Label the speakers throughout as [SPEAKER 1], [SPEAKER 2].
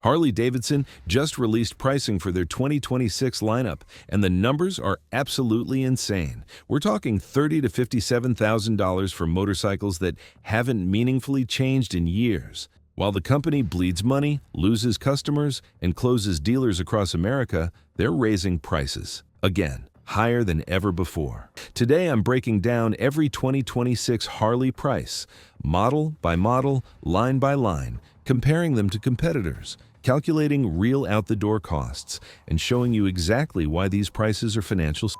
[SPEAKER 1] Harley-Davidson just released pricing for their 2026 lineup, and the numbers are absolutely insane. We're talking $30,000 to $57,000 for motorcycles that haven't meaningfully changed in years. While the company bleeds money, loses customers, and closes dealers across America, they're raising prices. Again, higher than ever before. Today I'm breaking down every 2026 Harley price, model by model, line by line, comparing them to competitors, calculating real out-the-door costs, and showing you exactly why these prices are financial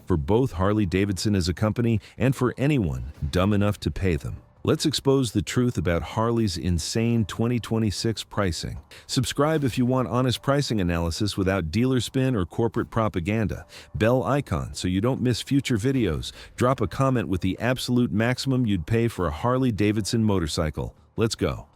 [SPEAKER 1] for both Harley-Davidson as a company and for anyone dumb enough to pay them. Let's expose the truth about Harley's insane 2026 pricing. Subscribe if you want honest pricing analysis without dealer spin or corporate propaganda. Bell icon so you don't miss future videos. Drop a comment with the absolute maximum you'd pay for a Harley-Davidson motorcycle. Let's go.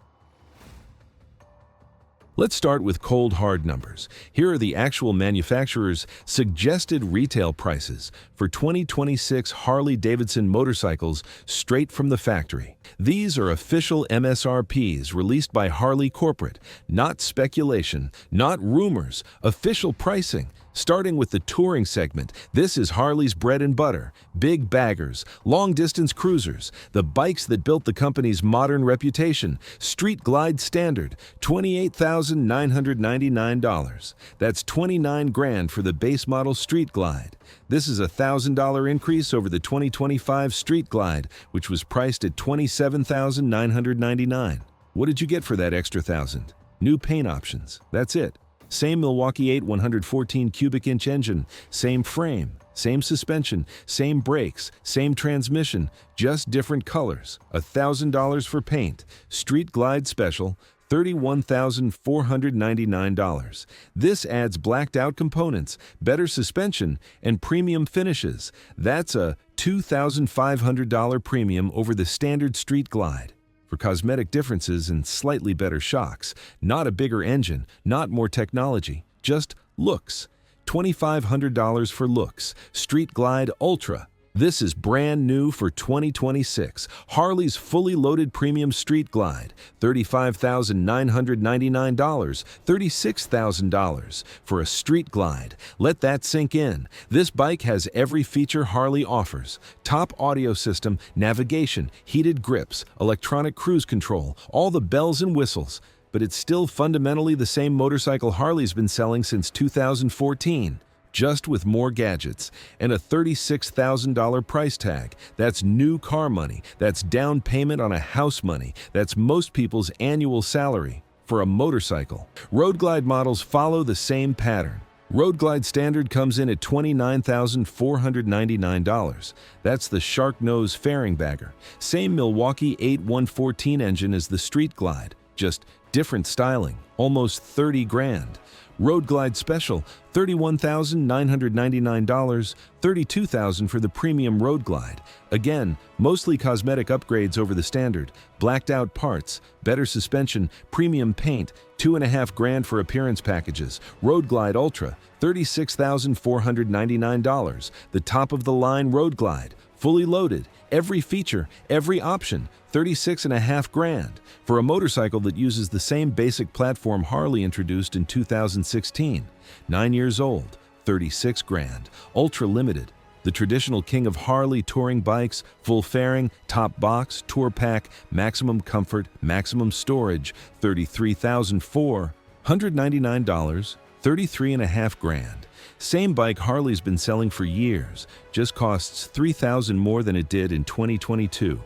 [SPEAKER 1] Let's start with cold hard numbers. Here are the actual manufacturer's suggested retail prices for 2026 Harley-Davidson motorcycles straight from the factory. These are official MSRPs released by Harley Corporate, not speculation, not rumors, official pricing. Starting with the touring segment, this is Harley's bread and butter, big baggers, long-distance cruisers, the bikes that built the company's modern reputation. Street Glide Standard, $28,999. That's $29,000 for the base model Street Glide. This is a $1,000 increase over the 2025 Street Glide, which was priced at $27,999. What did you get for that extra $1,000? New paint options. That's it. Same Milwaukee 8 114 cubic inch engine, same frame, same suspension, same brakes, same transmission, just different colors. $1,000 for paint. Street Glide Special, $31,499. This adds blacked out components, better suspension, and premium finishes. That's a $2,500 premium over the standard Street Glide. For cosmetic differences and slightly better shocks, not a bigger engine, not more technology, just looks. $2,500 for looks. Street Glide Ultra. This is brand new for 2026. Harley's fully loaded premium Street Glide, $35,999, $36,000 for a Street Glide. Let that sink in. This bike has every feature Harley offers. Top audio system, navigation, heated grips, electronic cruise control, all the bells and whistles. But it's still fundamentally the same motorcycle Harley's been selling since 2014. Just with more gadgets and a $36,000 price tag. That's new car money. That's down payment on a house money. That's most people's annual salary for a motorcycle. Road Glide models follow the same pattern. Road Glide Standard comes in at $29,499. That's the Shark Nose fairing bagger. Same Milwaukee 8 114 engine as the Street Glide, just different styling, almost $30,000. Road Glide Special, $31,999, $32,000 for the premium Road Glide. Again, mostly cosmetic upgrades over the standard, blacked out parts, better suspension, premium paint, $2,500 for appearance packages. Road Glide Ultra, $36,499, the top of the line Road Glide, fully loaded, every feature, every option, $36,500 for a motorcycle that uses the same basic platform Harley introduced in 2016. 9 years old, $36,000. Ultra Limited, the traditional king of Harley touring bikes, full fairing, top box, tour pack, maximum comfort, maximum storage, $33,499, $33,500. Same bike Harley's been selling for years, just costs $3,000 more than it did in 2022.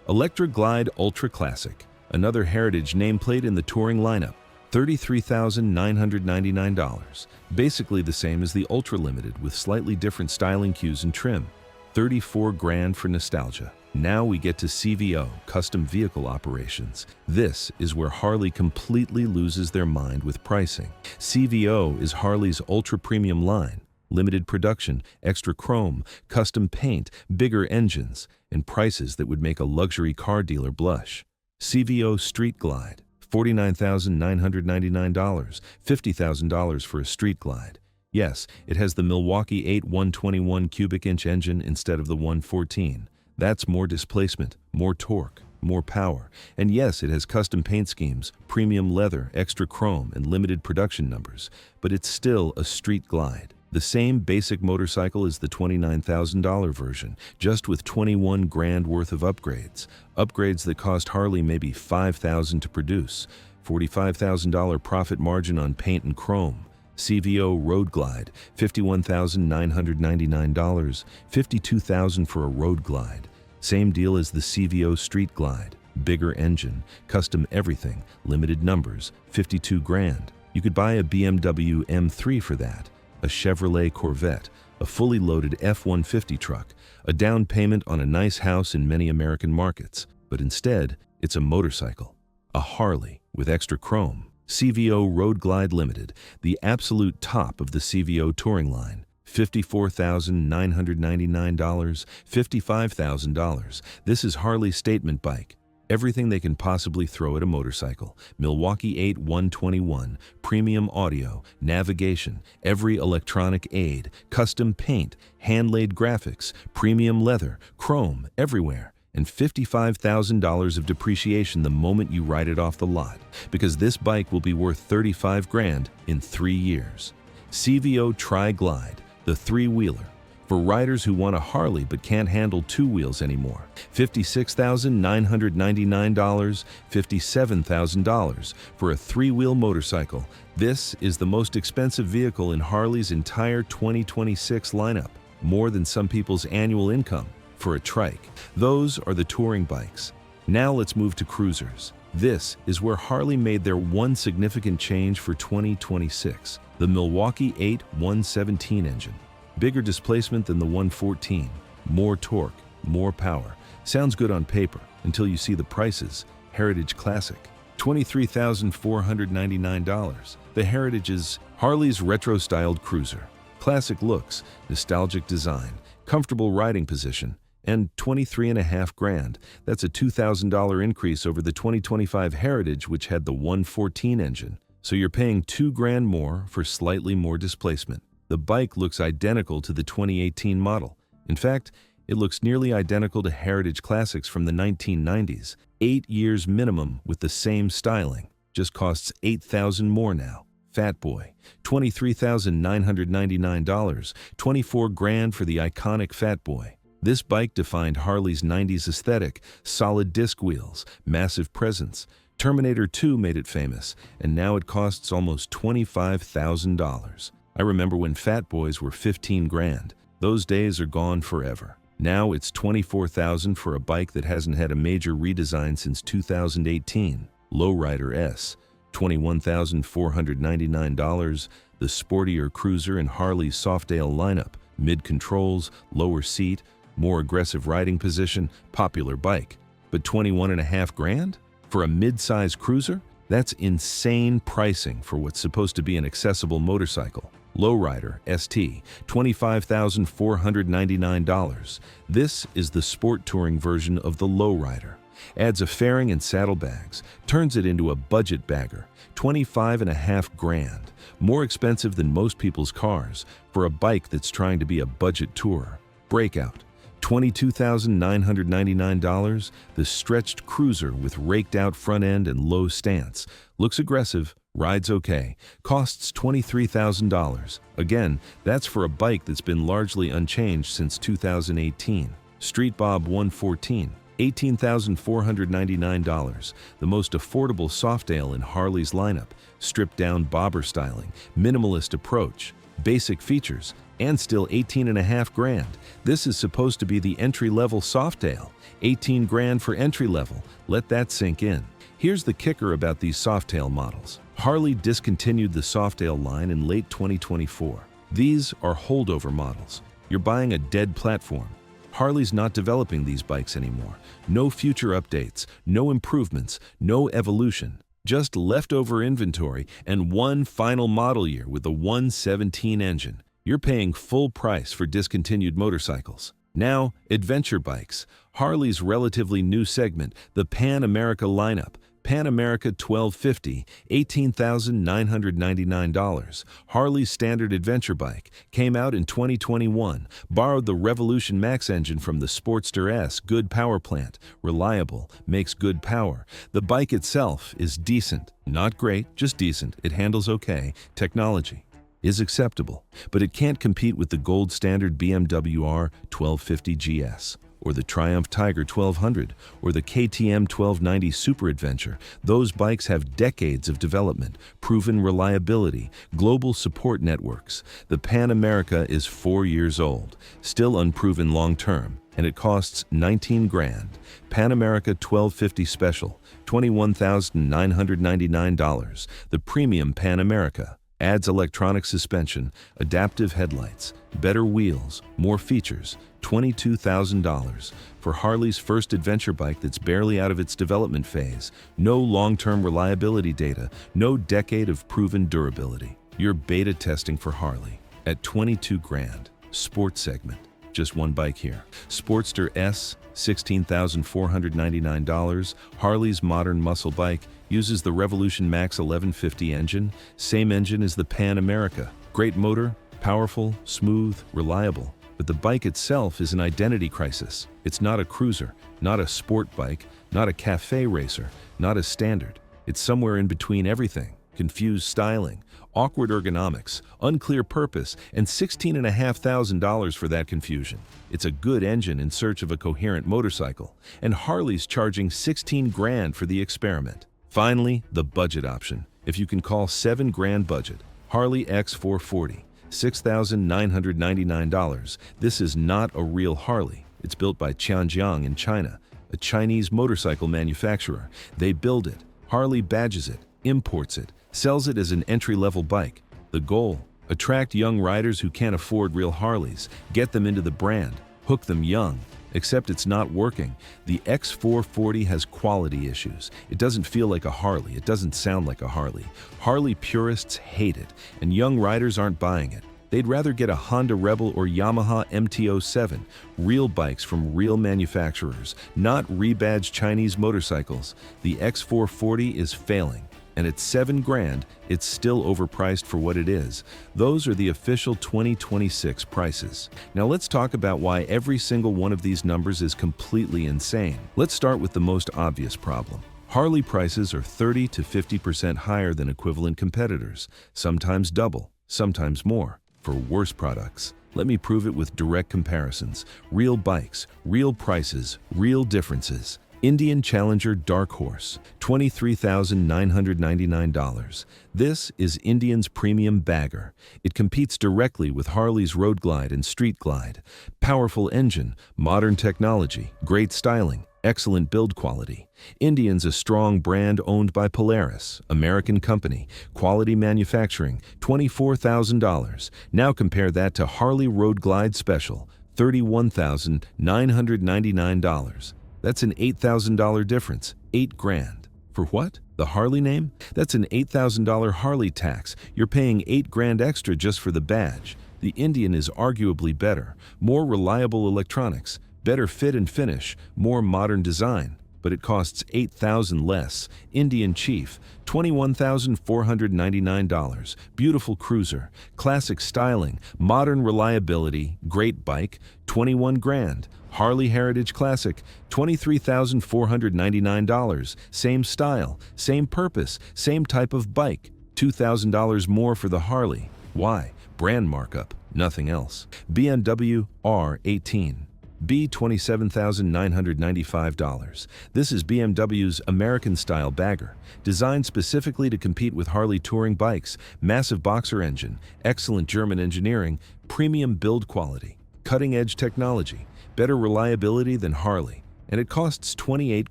[SPEAKER 1] Electra Glide Ultra Classic, another heritage nameplate in the touring lineup, $33,999. Basically the same as the Ultra Limited with slightly different styling cues and trim. $34,000 for nostalgia. Now we get to CVO, Custom Vehicle Operations. This is where Harley completely loses their mind with pricing. CVO is Harley's ultra-premium line. Limited production, extra chrome, custom paint, bigger engines, and prices that would make a luxury car dealer blush. CVO Street Glide, $49,999, $50,000 for a Street Glide. Yes, it has the Milwaukee 8 121 cubic inch engine instead of the 114. That's more displacement, more torque, more power. And yes, it has custom paint schemes, premium leather, extra chrome, and limited production numbers. But it's still a street glide. The same basic motorcycle as the $29,000 version, just with 21 grand worth of upgrades. Upgrades that cost Harley maybe $5,000 to produce. $45,000 profit margin on paint and chrome. CVO Road Glide, $51,999, $52,000 for a Road Glide. Same deal as the CVO Street Glide. Bigger engine, custom everything, limited numbers, 52 grand. You could buy a BMW M3 for that, a Chevrolet Corvette, a fully loaded F-150 truck, a down payment on a nice house in many American markets. But instead, it's a motorcycle, a Harley with extra chrome. CVO Road Glide Limited, the absolute top of the CVO touring line. $54,999, $55,000. This is Harley's statement bike. Everything they can possibly throw at a motorcycle. Milwaukee 8 121, premium audio, navigation, every electronic aid, custom paint, hand-laid graphics, premium leather, chrome, everywhere. And $55,000 of depreciation the moment you ride it off the lot, because this bike will be worth $35 grand in 3 years. CVO Tri-Glide, the three-wheeler, for riders who want a Harley but can't handle two wheels anymore. $56,999, $57,000 for a three-wheel motorcycle. This is the most expensive vehicle in Harley's entire 2026 lineup, more than some people's annual income for a trike. Those are the touring bikes. Now let's move to cruisers. This is where Harley made their one significant change for 2026, the Milwaukee 8 117 engine. Bigger displacement than the 114, more torque, more power. Sounds good on paper until you see the prices. Heritage Classic, $23,499. The Heritage is Harley's retro-styled cruiser. Classic looks, nostalgic design, comfortable riding position, and 23.5 grand. That's a $2,000 increase over the 2025 Heritage, which had the 114 engine. So you're paying 2 grand more for slightly more displacement. The bike looks identical to the 2018 model. In fact, it looks nearly identical to Heritage Classics from the 1990s. 8 years minimum with the same styling. Just costs $8,000 more now. Fat Boy, $23,999, 24 grand for the iconic Fat Boy. This bike defined Harley's 90s aesthetic, solid disc wheels, massive presence. Terminator 2 made it famous, and now it costs almost $25,000. I remember when Fat Boys were 15 grand. Those days are gone forever. Now it's $24,000 for a bike that hasn't had a major redesign since 2018. Lowrider S, $21,499, the sportier cruiser in Harley's Softail lineup. Mid-controls, lower seat, more aggressive riding position, popular bike. But 21.5 grand? For a mid-size cruiser? That's insane pricing for what's supposed to be an accessible motorcycle. Lowrider ST, $25,499. This is the sport touring version of the Lowrider. Adds a fairing and saddlebags, turns it into a budget bagger. 25.5 grand. More expensive than most people's cars for a bike that's trying to be a budget tourer. Breakout, $22,999. The stretched cruiser with raked out front end and low stance. Looks aggressive, rides okay, costs $23,000. Again, that's for a bike that's been largely unchanged since 2018. Street Bob 114, $18,499. The most affordable Softail in Harley's lineup. Stripped down bobber styling, minimalist approach, basic features, and still 18.5 grand. This is supposed to be the entry-level Softail. 18 grand for entry-level. Let that sink in. Here's the kicker about these Softail models. Harley discontinued the Softail line in late 2024. These are holdover models. You're buying a dead platform. Harley's not developing these bikes anymore. No future updates, no improvements, no evolution. Just leftover inventory and one final model year with a 117 engine. You're paying full price for discontinued motorcycles. Now, adventure bikes. Harley's relatively new segment, the Pan America lineup. Pan America 1250, $18,999. Harley's standard adventure bike came out in 2021, borrowed the Revolution Max engine from the Sportster S. Good power plant, reliable, makes good power. The bike itself is decent, not great, just decent. It handles okay. Technology is acceptable, but it can't compete with the gold standard BMW R 1250 GS, or the Triumph Tiger 1200, or the KTM 1290 Super Adventure. Those bikes have decades of development, proven reliability, global support networks. The Pan America is 4 years old, still unproven long-term, and it costs 19 grand. Pan America 1250 Special, $21,999. The premium Pan America adds electronic suspension, adaptive headlights, better wheels, more features, $22,000. For Harley's first adventure bike that's barely out of its development phase, no long-term reliability data, no decade of proven durability. You're beta testing for Harley at 22 grand. Sports segment, just one bike here. Sportster S, $16,499. Harley's modern muscle bike uses the Revolution Max 1150 engine, same engine as the Pan America. Great motor, powerful, smooth, reliable. But the bike itself is an identity crisis. It's not a cruiser, not a sport bike, not a cafe racer, not a standard. It's somewhere in between everything. Confused styling, awkward ergonomics, unclear purpose, and $16,500 for that confusion. It's a good engine in search of a coherent motorcycle, and Harley's charging 16 grand for the experiment. Finally, the budget option. If you can call 7 grand budget, Harley X440, $6,999. This is not a real Harley. It's built by Tianjiang in China, a Chinese motorcycle manufacturer. They build it, Harley badges it, imports it, sells it as an entry-level bike. The goal? Attract young riders who can't afford real Harleys, get them into the brand, hook them young. Except it's not working. The X440 has quality issues. It doesn't feel like a Harley. It doesn't sound like a Harley. Harley purists hate it, and young riders aren't buying it. They'd rather get a Honda Rebel or Yamaha MT-07, real bikes from real manufacturers, not rebadged Chinese motorcycles. The X440 is failing. And at 7 grand, it's still overpriced for what it is. Those are the official 2026 prices. Now let's talk about why every single one of these numbers is completely insane. Let's start with the most obvious problem. Harley prices are 30 to 50% higher than equivalent competitors, sometimes double, sometimes more, for worse products. Let me prove it with direct comparisons. Real bikes, real prices, real differences. Indian Challenger Dark Horse, $23,999. This is Indian's premium bagger. It competes directly with Harley's Road Glide and Street Glide. Powerful engine, modern technology, great styling, excellent build quality. Indian's a strong brand owned by Polaris, American company, quality manufacturing, $24,000. Now compare that to Harley Road Glide Special, $31,999. That's an $8,000 difference, 8 grand. For what? The Harley name? That's an $8,000 Harley tax. You're paying 8 grand extra just for the badge. The Indian is arguably better, more reliable electronics, better fit and finish, more modern design. But it costs $8,000 less. Indian Chief, $21,499. Beautiful cruiser, classic styling, modern reliability, great bike, 21 grand. Harley Heritage Classic, $23,499. Same style, same purpose, same type of bike. $2,000 more for the Harley. Why? Brand markup, nothing else. BMW R18. B, $27,995. This is BMW's American-style bagger, designed specifically to compete with Harley touring bikes, massive boxer engine, excellent German engineering, premium build quality, cutting-edge technology, better reliability than Harley, and it costs 28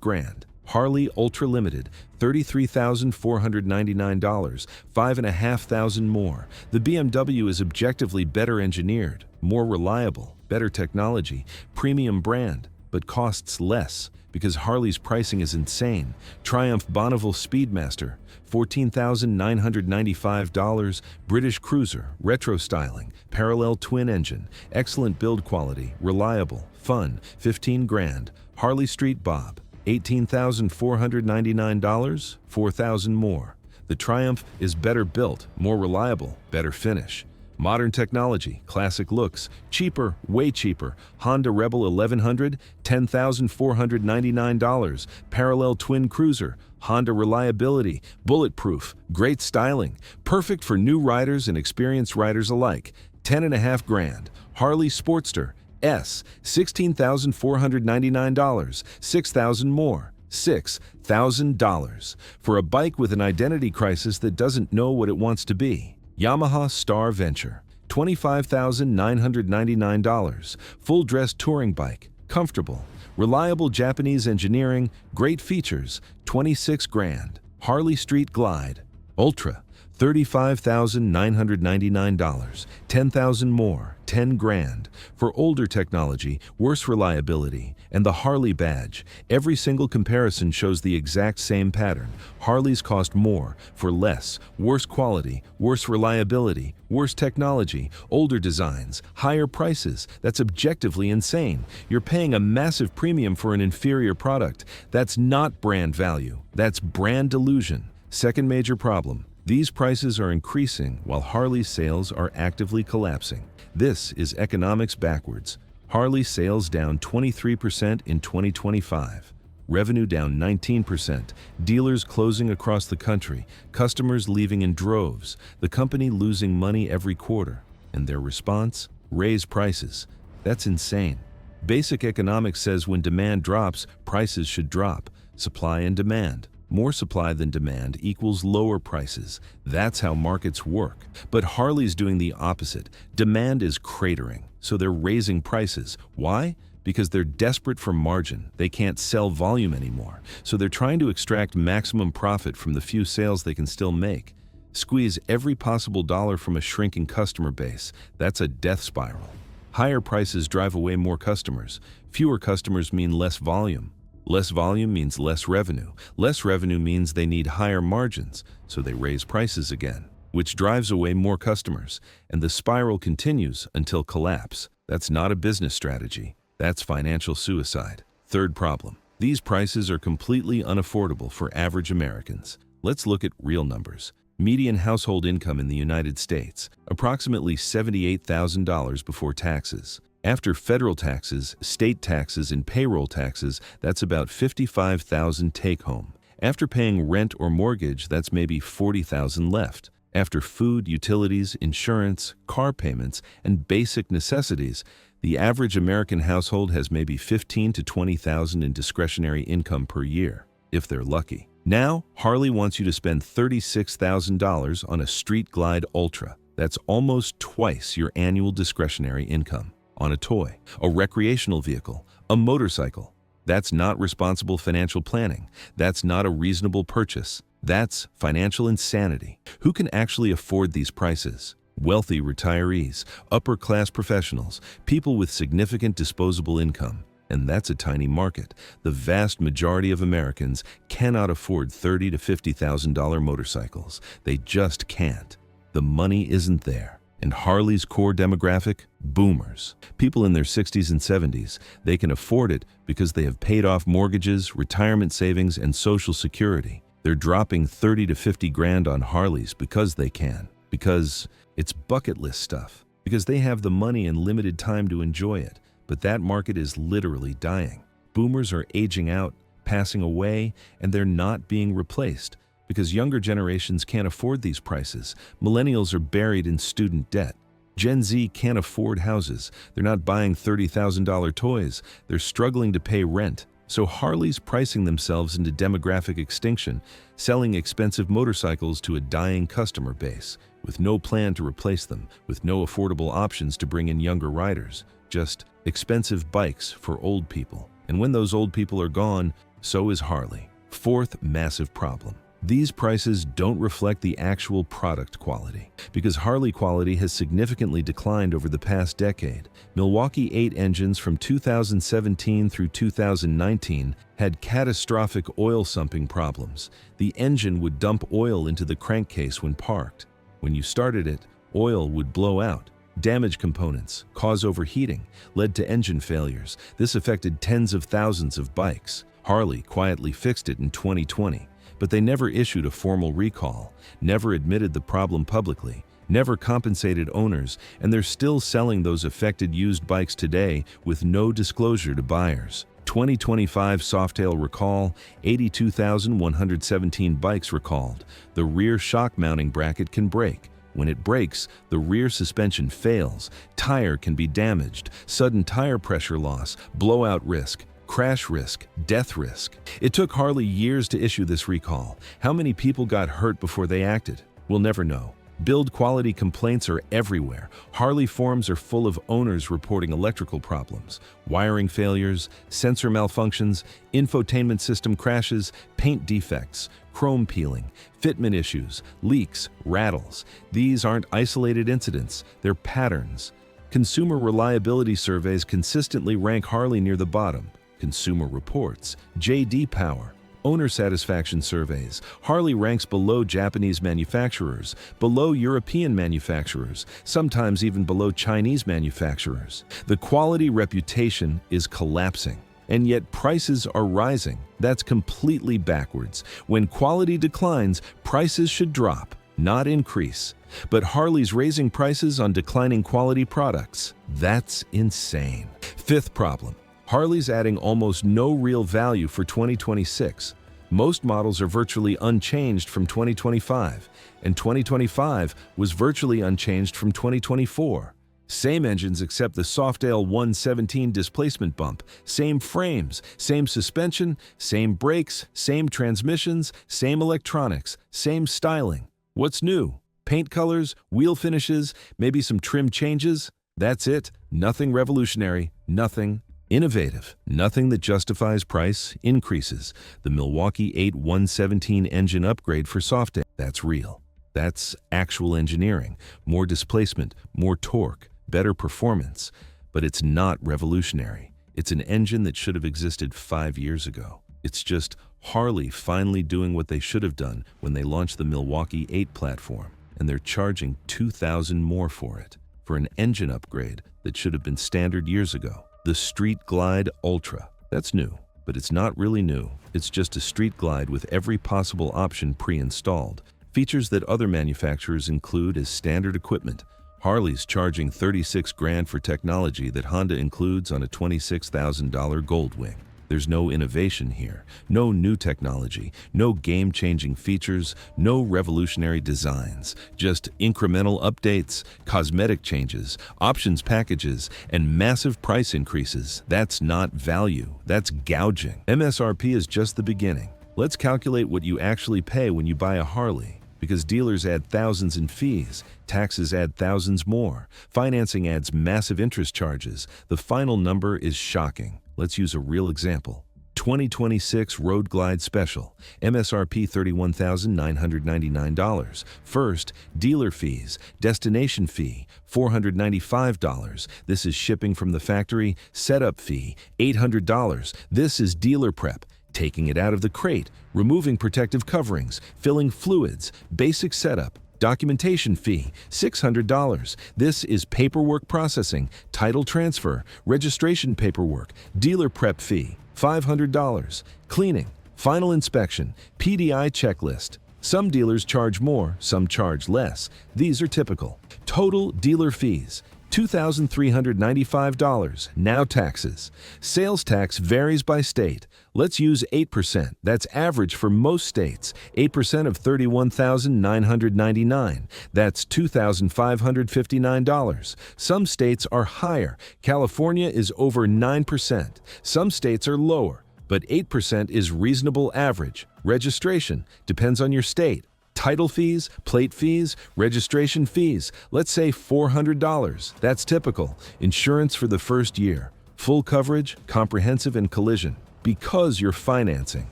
[SPEAKER 1] grand. Harley Ultra Limited, $33,499, $5,500 more. The BMW is objectively better engineered, more reliable, better technology, premium brand, but costs less because Harley's pricing is insane. Triumph Bonneville Speedmaster, $14,995, British cruiser, retro styling, parallel twin engine, excellent build quality, reliable, fun, 15 grand. Harley Street Bob, $18,499, $4,000 more. The Triumph is better built, more reliable, better finish. Modern technology, classic looks, cheaper, way cheaper. Honda Rebel 1100, $10,499. Parallel twin cruiser, Honda reliability, bulletproof, great styling, perfect for new riders and experienced riders alike. 10.5 grand. Harley Sportster S, $16,499, $6,000 more. $6,000 for a bike with an identity crisis that doesn't know what it wants to be. Yamaha Star Venture, $25,999, full-dress touring bike, comfortable, reliable Japanese engineering, great features, 26 grand. Harley Street Glide Ultra, $35,999, $10,000 more, 10 grand. For older technology, worse reliability, and the Harley badge. Every single comparison shows the exact same pattern. Harleys cost more for less, worse quality, worse reliability, worse technology, older designs, higher prices. That's objectively insane. You're paying a massive premium for an inferior product. That's not brand value. That's brand delusion. Second major problem. These prices are increasing while Harley's sales are actively collapsing. This is economics backwards. Harley sales down 23% in 2025. Revenue down 19%. Dealers closing across the country. Customers leaving in droves. The company losing money every quarter. And their response? Raise prices. That's insane. Basic economics says when demand drops, prices should drop. Supply and demand. More supply than demand equals lower prices. That's how markets work. But Harley's doing the opposite. Demand is cratering, so they're raising prices. Why? Because they're desperate for margin. They can't sell volume anymore. So they're trying to extract maximum profit from the few sales they can still make. Squeeze every possible dollar from a shrinking customer base. That's a death spiral. Higher prices drive away more customers. Fewer customers mean less volume. Less volume means less revenue. Less revenue means they need higher margins, so they raise prices again, which drives away more customers, and the spiral continues until collapse. That's not a business strategy. That's financial suicide. Third problem. These prices are completely unaffordable for average Americans. Let's look at real numbers. Median household income in the United States, approximately $78,000 before taxes. After federal taxes, state taxes, and payroll taxes, that's about $55,000 take-home. After paying rent or mortgage, that's maybe $40,000 left. After food, utilities, insurance, car payments, and basic necessities, the average American household has maybe $15,000 to $20,000 in discretionary income per year, if they're lucky. Now, Harley wants you to spend $36,000 on a Street Glide Ultra. That's almost twice your annual discretionary income. On a toy, a recreational vehicle, a motorcycle. That's not responsible financial planning. That's not a reasonable purchase. That's financial insanity. Who can actually afford these prices? Wealthy retirees, upper-class professionals, people with significant disposable income. And that's a tiny market. The vast majority of Americans cannot afford $30,000 to $50,000 motorcycles. They just can't. The money isn't there. And Harley's core demographic? Boomers. People in their 60s and 70s. They can afford it because they have paid off mortgages, retirement savings, and Social Security. They're dropping 30 to 50 grand on Harleys because they can. Because it's bucket list stuff. Because they have the money and limited time to enjoy it. But that market is literally dying. Boomers are aging out, passing away, and they're not being replaced. Because younger generations can't afford these prices. Millennials are buried in student debt. Gen Z can't afford houses. They're not buying $30,000 toys. They're struggling to pay rent. So Harley's pricing themselves into demographic extinction, selling expensive motorcycles to a dying customer base, with no plan to replace them, with no affordable options to bring in younger riders. Just expensive bikes for old people. And when those old people are gone, so is Harley. Fourth massive problem. These prices don't reflect the actual product quality, because Harley quality has significantly declined over the past decade. Milwaukee 8 engines from 2017 through 2019 had catastrophic oil sumping problems. The engine would dump oil into the crankcase when parked. When you started it, oil would blow out. Damaged components, cause overheating, led to engine failures. This affected tens of thousands of bikes. Harley quietly fixed it in 2020, but they never issued a formal recall, never admitted the problem publicly, never compensated owners, and they're still selling those affected used bikes today with no disclosure to buyers. 2025 Softail recall, 82,117 bikes recalled. The rear shock mounting bracket can break. When it breaks, the rear suspension fails, tire can be damaged, sudden tire pressure loss, blowout risk, crash risk, death risk. It took Harley years to issue this recall. How many people got hurt before they acted? We'll never know. Build quality complaints are everywhere. Harley forums are full of owners reporting electrical problems, wiring failures, sensor malfunctions, infotainment system crashes, paint defects, chrome peeling, fitment issues, leaks, rattles. These aren't isolated incidents, they're patterns. Consumer reliability surveys consistently rank Harley near the bottom. Consumer Reports, J.D. Power, owner satisfaction surveys. Harley ranks below Japanese manufacturers, below European manufacturers, sometimes even below Chinese manufacturers. The quality reputation is collapsing, and yet prices are rising. That's completely backwards. When quality declines, prices should drop, not increase. But Harley's raising prices on declining quality products. That's insane. Fifth problem. Harley's adding almost no real value for 2026. Most models are virtually unchanged from 2025, and 2025 was virtually unchanged from 2024. Same engines except the Softail 117 displacement bump, same frames, same suspension, same brakes, same transmissions, same electronics, same styling. What's new? Paint colors, wheel finishes, maybe some trim changes? That's it. Nothing revolutionary, nothing innovative, nothing that justifies price increases. The Milwaukee 8 117 engine upgrade for Softail, that's real. That's actual engineering. More displacement, more torque, better performance. But it's not revolutionary. It's an engine that should have existed 5 years ago. It's just Harley finally doing what they should have done when they launched the Milwaukee 8 platform, and they're charging $2,000 more for it, for an engine upgrade that should have been standard years ago. The Street Glide Ultra. That's new, but it's not really new. It's just a Street Glide with every possible option pre-installed. Features that other manufacturers include as standard equipment. Harley's charging $36,000 for technology that Honda includes on a $26,000 Goldwing. There's no innovation here, no new technology, no game-changing features, no revolutionary designs, just incremental updates, cosmetic changes, options packages, and massive price increases. That's not value, that's gouging. MSRP is just the beginning. Let's calculate what you actually pay when you buy a Harley, because dealers add thousands in fees, taxes add thousands more, financing adds massive interest charges. The final number is shocking. Let's use a real example. 2026 Road Glide Special, MSRP $31,999. First, dealer fees, destination fee, $495. This is shipping from the factory, setup fee, $800. This is dealer prep, taking it out of the crate, removing protective coverings, filling fluids, basic setup, documentation fee, $600. This is paperwork processing, title transfer, registration paperwork, dealer prep fee, $500. Cleaning, final inspection, PDI checklist. Some dealers charge more, some charge less. These are typical. Total dealer fees, $2,395, now taxes. Sales tax varies by state. Let's use 8%. That's average for most states. 8% of $31,999. That's $2,559. Some states are higher. California is over 9%. Some states are lower, but 8% is reasonable average. Registration depends on your state. Title fees, plate fees, registration fees, let's say $400. That's typical. Insurance for the first year. Full coverage, comprehensive and collision. Because you're financing.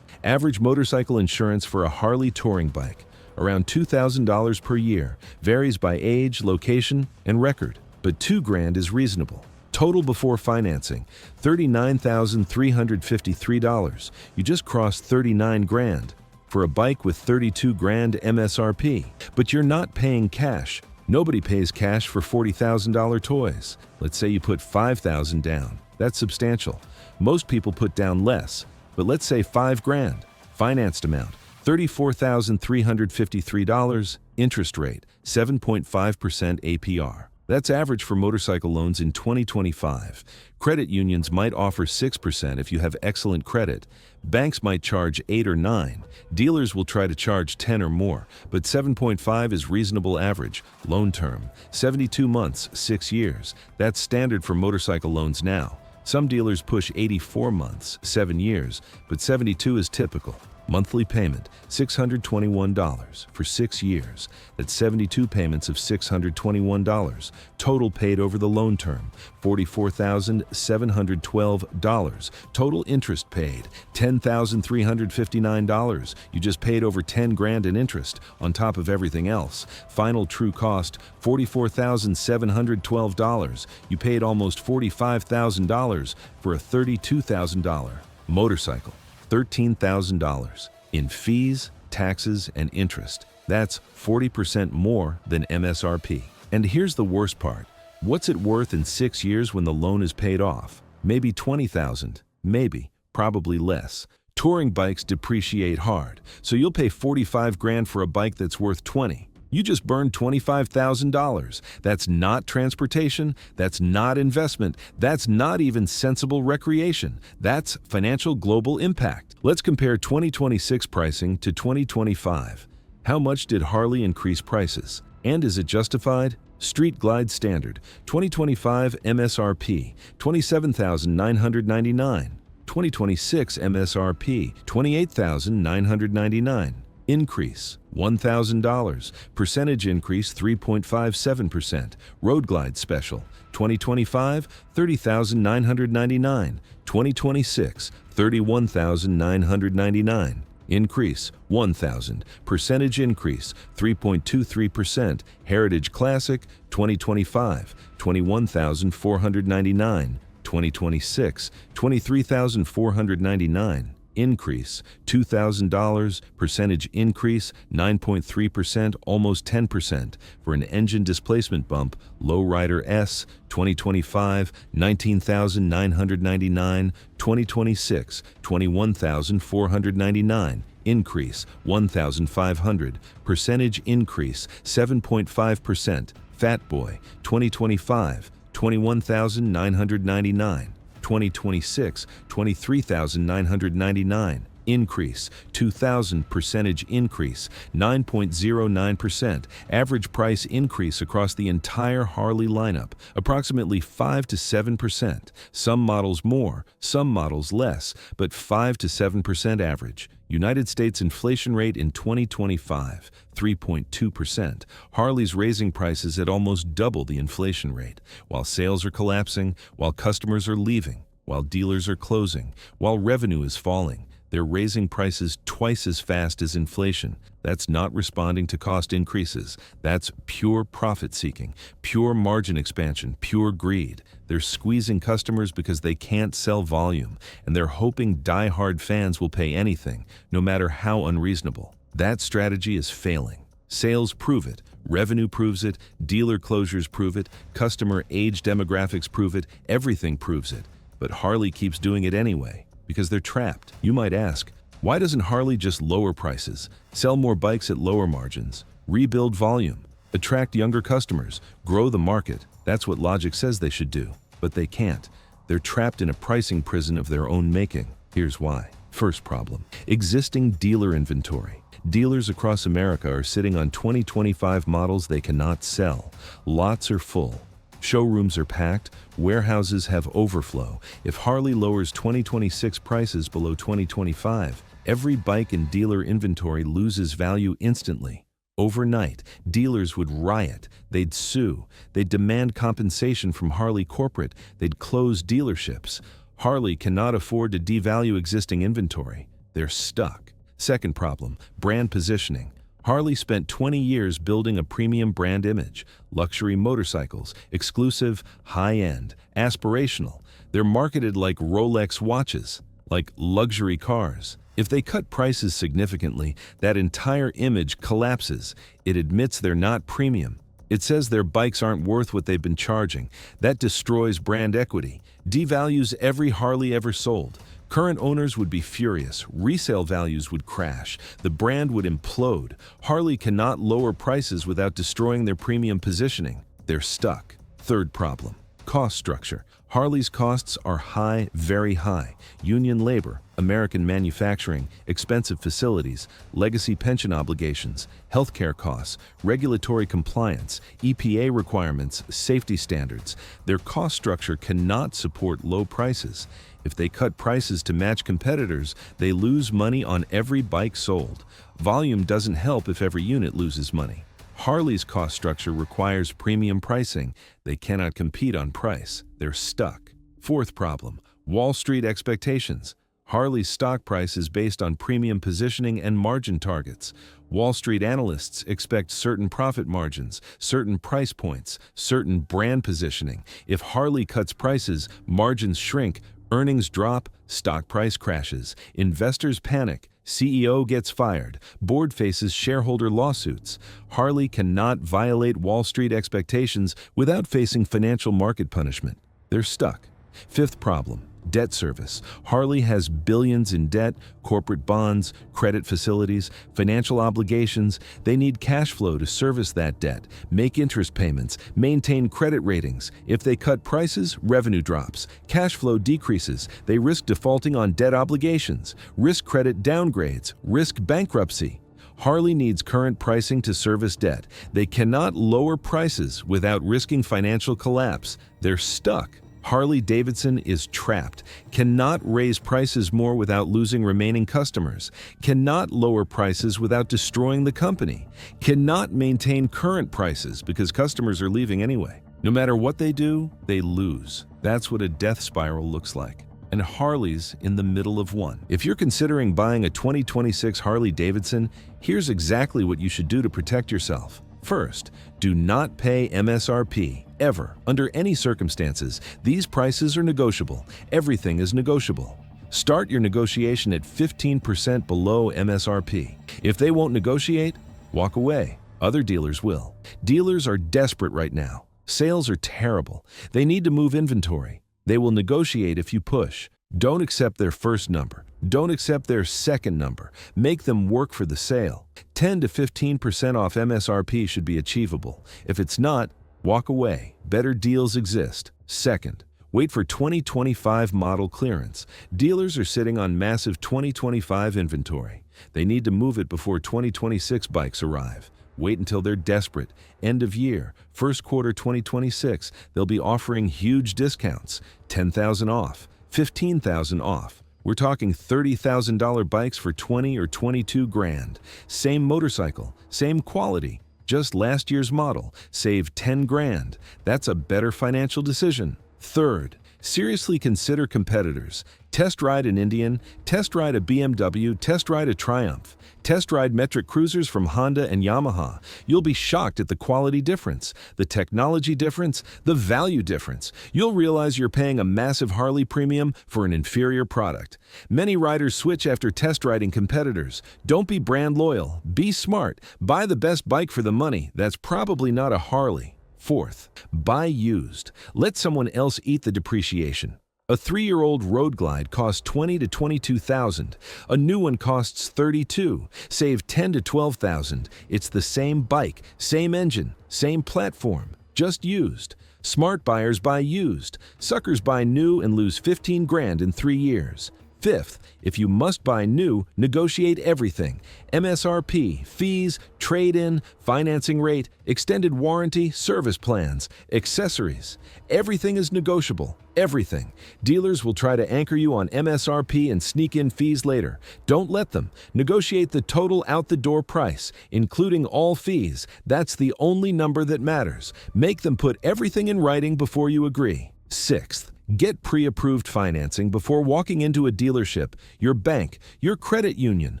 [SPEAKER 1] Average motorcycle insurance for a Harley touring bike, around $2,000 per year. Varies by age, location, and record. But $2,000 is reasonable. Total before financing, $39,353. You just crossed $39,000. For a bike with $32,000 MSRP. But you're not paying cash. Nobody pays cash for $40,000 toys. Let's say you put $5,000 down. That's substantial. Most people put down less, But let's say $5,000. Financed amount, $34,353. Interest rate, 7.5% APR. That's average for motorcycle loans in 2025. Credit unions might offer 6% if you have excellent credit. Banks might charge 8 or 9. Dealers will try to charge 10 or more, but 7.5 is reasonable average. Loan term, 72 months, 6 years. That's standard for motorcycle loans now. Some dealers push 84 months, 7 years, but 72 is typical. Monthly payment, $621 for 6 years. That's 72 payments of $621. Total paid over the loan term, $44,712. Total interest paid, $10,359. You just paid over $10,000 in interest on top of everything else. Final true cost, $44,712. You paid almost $45,000 for a $32,000 motorcycle. $13,000 in fees, taxes, and interest. That's 40% more than MSRP. And here's the worst part. What's it worth in 6 years when the loan is paid off? Maybe $20,000, maybe, probably less. Touring bikes depreciate hard, so you'll pay $45,000 for a bike that's worth $20,000. You just burned $25,000. That's not transportation. That's not investment. That's not even sensible recreation. That's financial global impact. Let's compare 2026 pricing to 2025. How much did Harley increase prices? And is it justified? Street Glide Standard, 2025 MSRP, $27,999. 2026 MSRP, $28,999. Increase, $1,000. Percentage increase, 3.57%. Road Glide Special, 2025, $30,999. 2026, $31,999. Increase, $1,000. Percentage increase, 3.23%. Heritage Classic, 2025, $21,499. 2026, $23,499. Increase, $2,000, percentage increase, 9.3%, almost 10%, for an engine displacement bump, Lowrider S, 2025, $19,999, 2026, $21,499, increase, $1,500, percentage increase, 7.5%, Fat Boy, 2025, $21,999. 2026, $23,999. Increase, 2,000, percentage increase, 9.09%. Average price increase across the entire Harley lineup, approximately 5 to 7%. Some models more, some models less, but 5 to 7% average. United States inflation rate in 2025, 3.2%. Harley's raising prices at almost double the inflation rate, while sales are collapsing, while customers are leaving, while dealers are closing, while revenue is falling. They're raising prices twice as fast as inflation. That's not responding to cost increases. That's pure profit-seeking, pure margin expansion, pure greed. They're squeezing customers because they can't sell volume, and they're hoping die-hard fans will pay anything, no matter how unreasonable. That strategy is failing. Sales prove it. Revenue proves it. Dealer closures prove it. Customer age demographics prove it. Everything proves it. But Harley keeps doing it anyway, because they're trapped. You might ask, why doesn't Harley just lower prices, sell more bikes at lower margins, rebuild volume, attract younger customers, grow the market? That's what logic says they should do, but they can't. They're trapped in a pricing prison of their own making. Here's why. First problem, existing dealer inventory. Dealers across America are sitting on 2025 models they cannot sell. Lots are full. Showrooms are packed, warehouses have overflow. If Harley lowers 2026 prices below 2025, every bike in dealer inventory loses value instantly. Overnight, dealers would riot. They'd sue. They'd demand compensation from Harley corporate. They'd close dealerships. Harley cannot afford to devalue existing inventory. They're stuck. Second problem, brand positioning. Harley spent 20 years building a premium brand image. Luxury motorcycles, exclusive, high-end, aspirational. They're marketed like Rolex watches, like luxury cars. If they cut prices significantly, that entire image collapses. It admits they're not premium. It says their bikes aren't worth what they've been charging. That destroys brand equity, devalues every Harley ever sold. Current owners would be furious, resale values would crash, the brand would implode. Harley cannot lower prices without destroying their premium positioning. They're stuck. Third problem, cost structure. Harley's costs are high, very high. Union labor, American manufacturing, expensive facilities, legacy pension obligations, healthcare costs, regulatory compliance, EPA requirements, safety standards. Their cost structure cannot support low prices. If they cut prices to match competitors, they lose money on every bike sold. Volume doesn't help if every unit loses money. Harley's cost structure requires premium pricing. They cannot compete on price. They're stuck. Fourth problem, Wall Street expectations. Harley's stock price is based on premium positioning and margin targets. Wall Street analysts expect certain profit margins, certain price points, certain brand positioning. If Harley cuts prices, margins shrink, earnings drop, stock price crashes, investors panic, CEO gets fired, board faces shareholder lawsuits. Harley cannot violate Wall Street expectations without facing financial market punishment. They're stuck. Fifth problem, debt service. Harley has billions in debt, corporate bonds, credit facilities, financial obligations. They need cash flow to service that debt, make interest payments, maintain credit ratings. If they cut prices, revenue drops. Cash flow decreases. They risk defaulting on debt obligations, risk credit downgrades, risk bankruptcy. Harley needs current pricing to service debt. They cannot lower prices without risking financial collapse. They're stuck. Harley-Davidson is trapped, cannot raise prices more without losing remaining customers, cannot lower prices without destroying the company, cannot maintain current prices because customers are leaving anyway. No matter what they do, they lose. That's what a death spiral looks like. And Harley's in the middle of one. If you're considering buying a 2026 Harley-Davidson, here's exactly what you should do to protect yourself. First, do not pay MSRP, ever, under any circumstances. These prices are negotiable. Everything is negotiable. Start your negotiation at 15% below MSRP. If they won't negotiate, walk away. Other dealers will. Dealers are desperate right now. Sales are terrible. They need to move inventory. They will negotiate if you push. Don't accept their first number. Don't accept their second number. Make them work for the sale. 10 to 15% off MSRP should be achievable. If it's not, walk away. Better deals exist. Second, wait for 2025 model clearance. Dealers are sitting on massive 2025 inventory. They need to move it before 2026 bikes arrive. Wait until they're desperate. End of year, first quarter 2026, they'll be offering huge discounts. $10,000 off, $15,000 off. We're talking $30,000 bikes for 20 or 22 grand. Same motorcycle, same quality, just last year's model. Save 10 grand. That's a better financial decision. Third, seriously consider competitors. Test ride an Indian, test ride a BMW, test ride a Triumph. Test ride metric cruisers from Honda and Yamaha. You'll be shocked at the quality difference, the technology difference, the value difference. You'll realize you're paying a massive Harley premium for an inferior product. Many riders switch after test riding competitors. Don't be brand loyal. Be smart. Buy the best bike for the money. That's probably not a Harley. Fourth, buy used. Let someone else eat the depreciation. A 3-year-old Road Glide costs $20,000 to $22,000. A new one costs $32,000. Save $10,000 to $12,000. It's the same bike, same engine, same platform, just used. Smart buyers buy used. Suckers buy new and lose 15 grand in 3 years. Fifth, if you must buy new, negotiate everything. MSRP, fees, trade-in, financing rate, extended warranty, service plans, accessories. Everything is negotiable. Everything. Dealers will try to anchor you on MSRP and sneak in fees later. Don't let them. Negotiate the total out-the-door price, including all fees. That's the only number that matters. Make them put everything in writing before you agree. Sixth, get pre-approved financing before walking into a dealership, your bank, your credit union,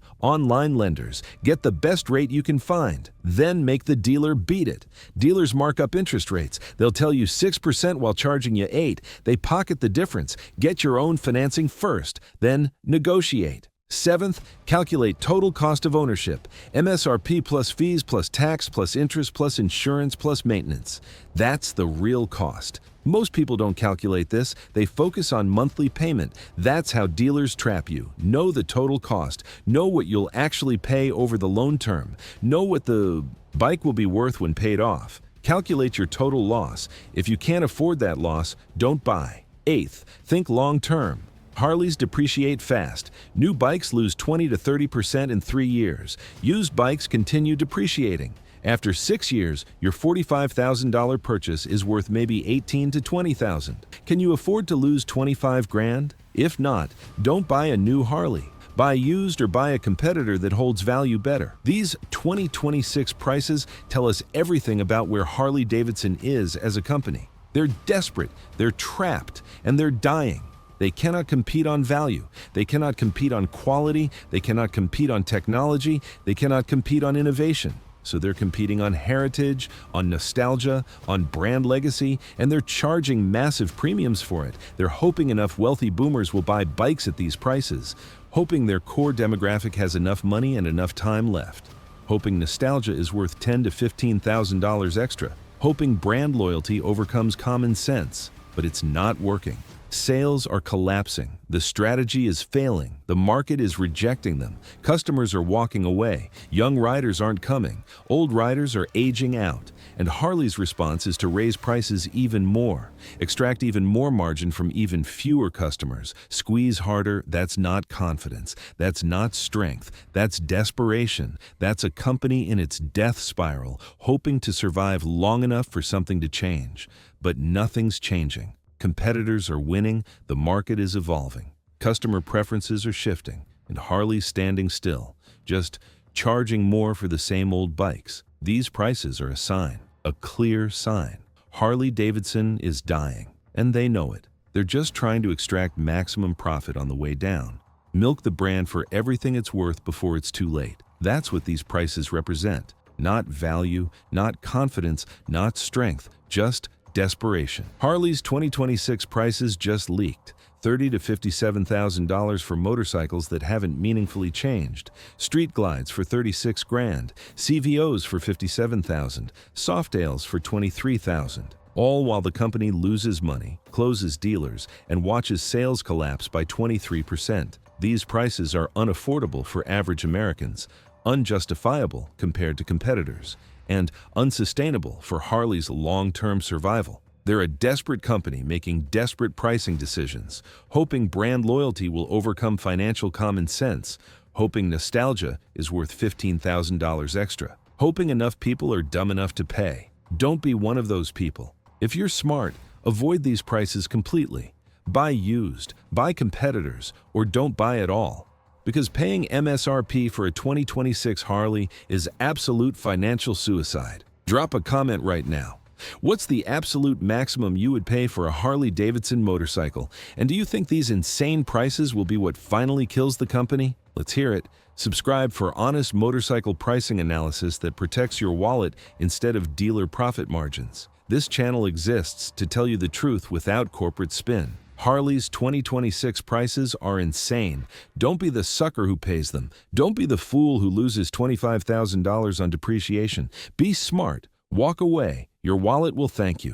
[SPEAKER 1] online lenders. Get the best rate you can find. Then make the dealer beat it. Dealers mark up interest rates. They'll tell you 6% while charging you 8%. They pocket the difference. Get your own financing first, then negotiate. Seventh, calculate total cost of ownership, MSRP plus fees plus tax plus interest plus insurance plus maintenance. That's the real cost. Most people don't calculate this. They focus on monthly payment. That's how dealers trap you. Know the total cost. Know what you'll actually pay over the loan term. Know what the bike will be worth when paid off. Calculate your total loss. If you can't afford that loss, don't buy. Eighth, think long term. Harleys depreciate fast. New bikes lose 20 to 30% in 3 years. Used bikes continue depreciating. After 6 years, your $45,000 purchase is worth maybe $18,000 to $20,000. Can you afford to lose 25 grand? If not, don't buy a new Harley. Buy used or buy a competitor that holds value better. These 2026 prices tell us everything about where Harley-Davidson is as a company. They're desperate, they're trapped, and they're dying. They cannot compete on value. They cannot compete on quality. They cannot compete on technology. They cannot compete on innovation. So they're competing on heritage, on nostalgia, on brand legacy, and they're charging massive premiums for it. They're hoping enough wealthy boomers will buy bikes at these prices, hoping their core demographic has enough money and enough time left, hoping nostalgia is worth $10,000 to $15,000 extra, hoping brand loyalty overcomes common sense. But it's not working. Sales are collapsing. The strategy is failing. The market is rejecting them. Customers are walking away. Young riders aren't coming. Old riders are aging out. And Harley's response is to raise prices even more, extract even more margin from even fewer customers, squeeze harder. That's not confidence. That's not strength. That's desperation. That's a company in its death spiral, hoping to survive long enough for something to change. But nothing's changing. Competitors are winning, the market is evolving, customer preferences are shifting, and Harley's standing still, just charging more for the same old bikes. These prices are a sign, a clear sign. Harley-Davidson is dying, and they know it. They're just trying to extract maximum profit on the way down. Milk the brand for everything it's worth before it's too late. That's what these prices represent. Not value, not confidence, not strength, just desperation. Harley's 2026 prices just leaked. $30,000 to $57,000 for motorcycles that haven't meaningfully changed. Street glides for 36 grand. CVOs for 57,000. Softails for 23,000. All while the company loses money, closes dealers, and watches sales collapse by 23%. These prices are unaffordable for average Americans, unjustifiable compared to competitors, and unsustainable for Harley's long-term survival. They're a desperate company making desperate pricing decisions, hoping brand loyalty will overcome financial common sense, hoping nostalgia is worth $15,000 extra, hoping enough people are dumb enough to pay. Don't be one of those people. If you're smart, avoid these prices completely. Buy used, buy competitors, or don't buy at all. Because paying MSRP for a 2026 Harley is absolute financial suicide. Drop a comment right now. What's the absolute maximum you would pay for a Harley-Davidson motorcycle? And do you think these insane prices will be what finally kills the company? Let's hear it. Subscribe for honest motorcycle pricing analysis that protects your wallet instead of dealer profit margins. This channel exists to tell you the truth without corporate spin. Harley's 2026 prices are insane. Don't be the sucker who pays them. Don't be the fool who loses $25,000 on depreciation. Be smart. Walk away. Your wallet will thank you.